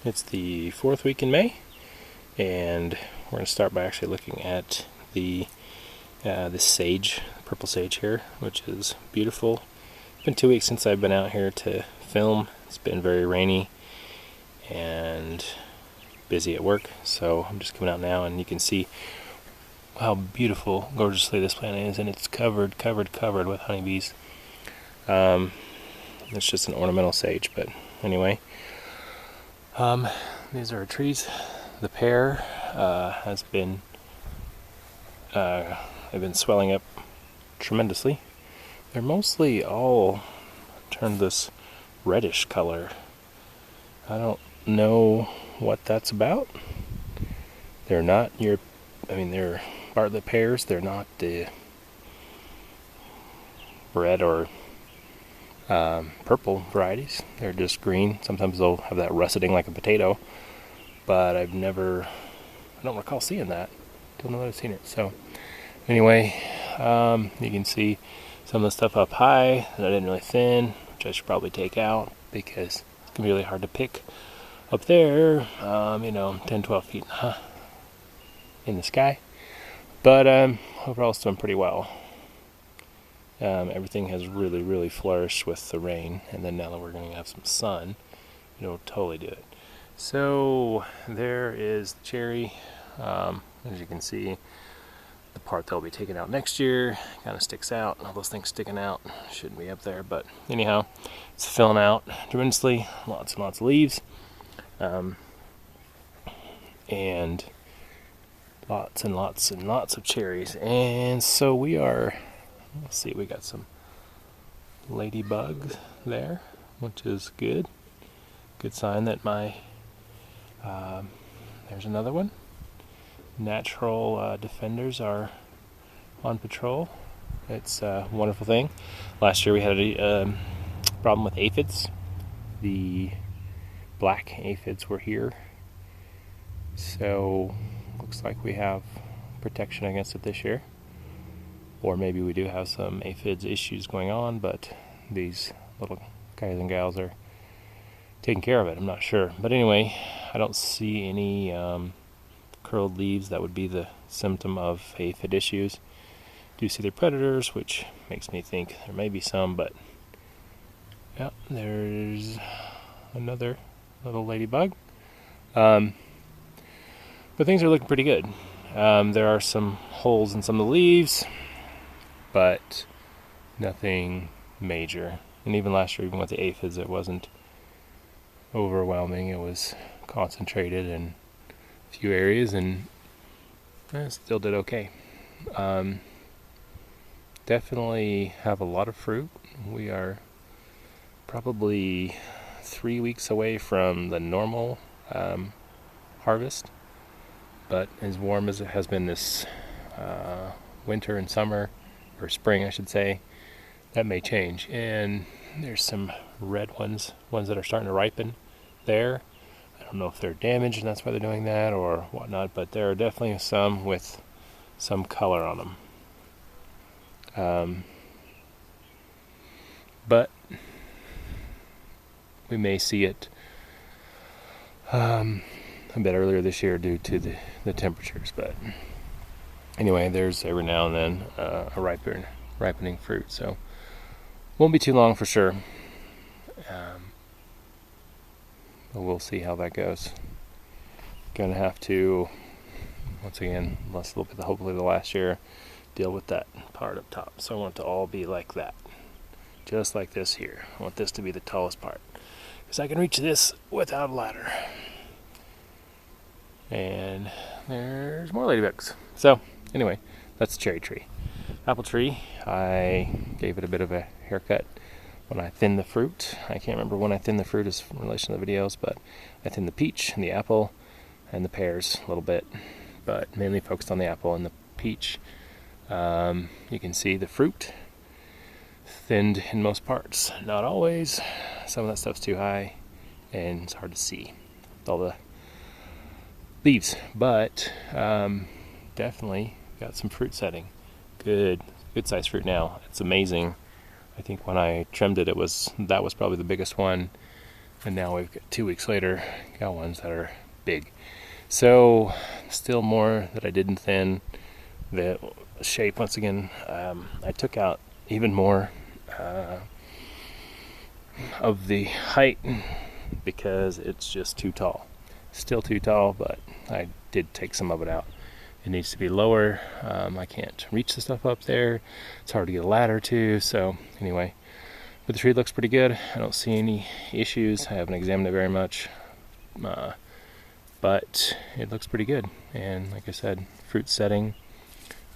It's the 4th week in May, and we're going to start by actually looking at the sage, purple sage here, which is beautiful. It's been 2 weeks since I've been out here to film. It's been very rainy and busy at work, so I'm just coming out now, and you can see how beautiful, gorgeously this plant is, and it's covered with honeybees. It's just an ornamental sage, but anyway, these are our trees. The pear has been they've been swelling up tremendously. They're mostly all turned this reddish color. I don't know what that's about. They're not they're Bartlett pears. They're not the red or purple varieties. They're just green. Sometimes they'll have that russeting like a potato, but I don't recall seeing that. Don't know that I've seen it. So anyway, you can see some of the stuff up high that I didn't really thin, which I should probably take out because it's gonna be really hard to pick up there, 10, 12 feet in the sky. But overall it's doing pretty well. Everything has really flourished with the rain, and then now that we're going to have some sun, it'll totally do it. So there is the cherry. As you can see, the part that will be taken out next year kind of sticks out. All those things sticking out shouldn't be up there, but anyhow, it's filling out tremendously. Lots and lots of leaves, and lots and lots of cherries. And so we are. Let's see, we got some ladybugs there, which is good. Good sign that there's another one. Natural defenders are on patrol. It's a wonderful thing. Last year we had a problem with aphids. The black aphids were here. So looks like we have protection against it this year. Or maybe we do have some aphids issues going on, but these little guys and gals are taking care of it. I'm not sure. But anyway, I don't see any curled leaves. That would be the symptom of aphid issues. Do see their predators, which makes me think there may be some, but yeah, there's another little ladybug. But things are looking pretty good. There are some holes in some of the leaves, but nothing major. And even last year, even with the aphids, it wasn't overwhelming. It was concentrated in a few areas, and it still did okay. Definitely have a lot of fruit. We are probably 3 weeks away from the normal harvest, but as warm as it has been this winter and summer, or spring I should say, that may change. And there's some red ones that are starting to ripen there. I don't know if they're damaged and that's why they're doing that or whatnot, but there are definitely some with some color on them. But we may see it a bit earlier this year due to the temperatures. But anyway, there's every now and then a ripening fruit, so won't be too long for sure. But we'll see how that goes. Gonna have to, once again, hopefully the last year, deal with that part up top. So I want it to all be like that, just like this here. I want this to be the tallest part, because I can reach this without a ladder. And there's more ladybugs. So anyway, that's the cherry tree. Apple tree, I gave it a bit of a haircut when I thinned the fruit. I can't remember when I thinned the fruit as in relation to the videos, but I thinned the peach and the apple and the pears a little bit, but mainly focused on the apple and the peach. You can see the fruit thinned in most parts. Not always. Some of that stuff's too high and it's hard to see with all the leaves, but definitely got some fruit setting. Good size fruit now. It's amazing. I think when I trimmed it, that was probably the biggest one And now we've got 2 weeks later, got ones that are big. So still more that I didn't thin. The shape, once again, I took out even more of the height because it's just too tall. Still too tall, but I did take some of it out. It needs to be lower. I can't reach the stuff up there. It's hard to get a ladder to. So anyway, but the tree looks pretty good. I don't see any issues. I haven't examined it very much, but it looks pretty good. And like I said, fruit setting.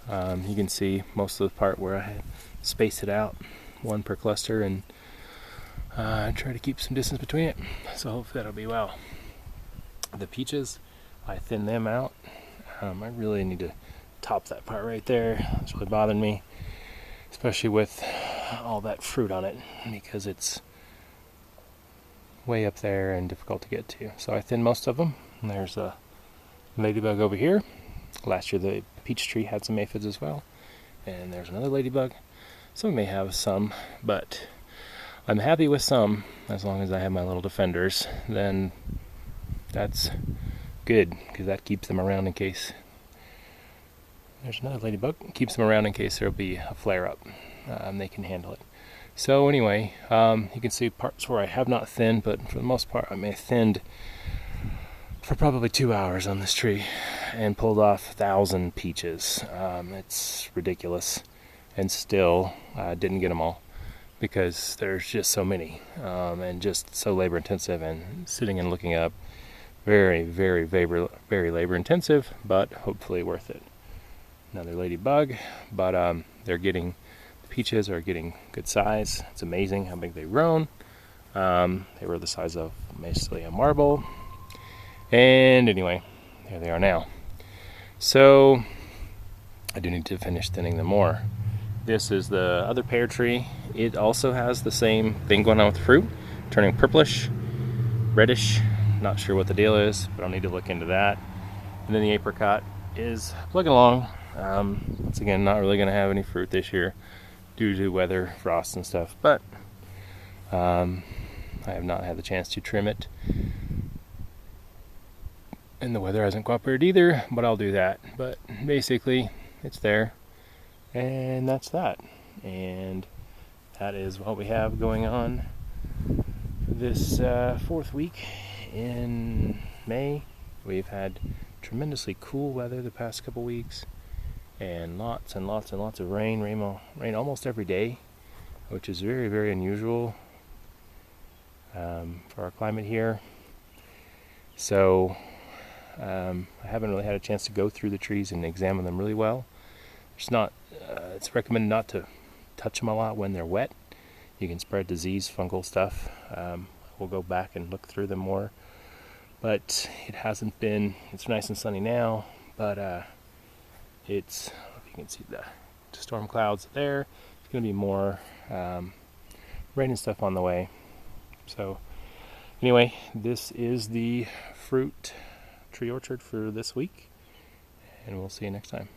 You can see most of the part where I had spaced it out, one per cluster, and try to keep some distance between it. So hopefully that'll be well. The peaches, I thinned them out. I really need to top that part right there. It's really bothering me, especially with all that fruit on it, because it's way up there and difficult to get to. So I thinned most of them. And there's a ladybug over here. Last year the peach tree had some aphids as well. And there's another ladybug. So we may have some, but I'm happy with some. As long as I have my little defenders, then that's good, because that keeps them around in case there's another ladybug. Keeps them around in case there'll be a flare-up. They can handle it. So anyway, you can see parts where I have not thinned, but for the most part I may have thinned for probably 2 hours on this tree and pulled off 1,000 peaches. It's ridiculous, and still didn't get them all because there's just so many, and just so labor intensive, and sitting and looking up, very, very, very labor intensive, but hopefully worth it. Another ladybug, but they're getting, the peaches are getting good size. It's amazing how big they've grown. They were the size of basically a marble. And anyway, there they are now. So I do need to finish thinning them more. This is the other pear tree. It also has the same thing going on with the fruit, turning purplish, reddish. Not sure what the deal is, but I'll need to look into that. And then the apricot is plugging along. Once again, not really going to have any fruit this year due to weather, frost and stuff, but I have not had the chance to trim it. And the weather hasn't cooperated either, but I'll do that. But basically, it's there. And that's that. And that is what we have going on this 4th week in May. We've had tremendously cool weather the past couple weeks, and lots and lots and lots of rain almost every day, which is very, very unusual for our climate here. So I haven't really had a chance to go through the trees and examine them really well. It's recommended not to touch them a lot when they're wet. You can spread disease, fungal stuff. We'll go back and look through them more. But it hasn't been, it's nice and sunny now, but it's, if you can see the storm clouds there, it's going to be more rain and stuff on the way. So anyway, this is the fruit tree orchard for this week, and we'll see you next time.